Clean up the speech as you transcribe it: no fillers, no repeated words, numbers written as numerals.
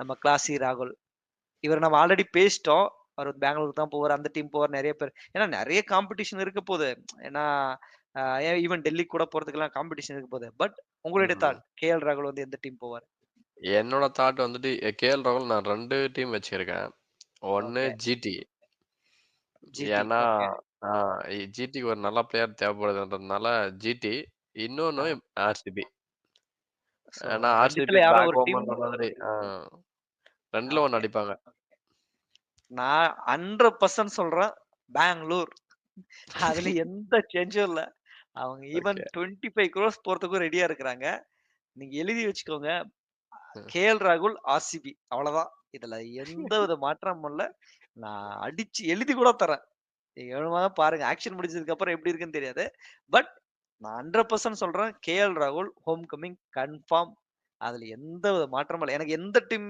நம்ம கிளாசி ராகுல். இவர நம்ம ஆல்ரெடி பேசிட்டோம். அவரு பெங்களூருக்கு தான் போவாரு. அந்த டீம் போவாரு. நெறைய பேர் ஏன்னா நெறைய காம்படிஷன் இருக்க போது. ஏன்னா ஏன் ஈவன் டெல்லிக்கு கூட போறதுக்கெல்லாம் காம்படிஷன் இருக்க போது. பட் உங்களுடைய ம். தாட் கேஎல் ராகுல் வந்து எந்த டீம் போவாரு? என்னோட தாட் வந்துட்டு கேஎல் ராகுல் நான் 2 டீம் வச்சிருக்கேன். ஒண்ணு ஓகே. ஜிடி. ஜிடி. ஏன்னா, ஓகே. ஆ ஜிடிக்கு ஒரு நல்ல பிளேயர் தேவைப்படுதுன்றதுனால ஜிடி. இன்னொன்னு ஆஹா. ஆர்சிபி. ஸோ ஏன்னா 2த்துல ஆர்சிபி யாரோ பேக் ஒரு டீம். ஹோம்ன்ற மாதிரி 2ல ஒண்ணு ஓகே. அடிப்பாங்க. நான் 100% சொல்றேன். பெங்களூர். அதுல எந்த சேஞ்சும் இல்ல. அவங்க ஈவன் ஓகே. 25 குரோர்ஸ் போறதுக்கும் ரெடியா இருக்கிறாங்க. நீங்க எழுதி வச்சுக்கோங்க. ம். கேஎல் ராகுல், ஆர்சிபி அவ்வளவுதான். இதுல எந்த வித மாற்றமும் இல்ல. நான் அடிச்சு எழுதி கூட தரேன். நீங்க வேணுமானா பாருங்க. ஆக்ஷன் முடிஞ்சதுக்கு அப்புறம் எப்படி இருக்குன்னு தெரியாது. பட் நான் 100% சொல்றேன். கேஎல் ராகுல் ஹோம் கமிங் கன்ஃபார்ம். அதுல எந்த வித மாற்றமும் இல்ல. எனக்கு எந்த டீம்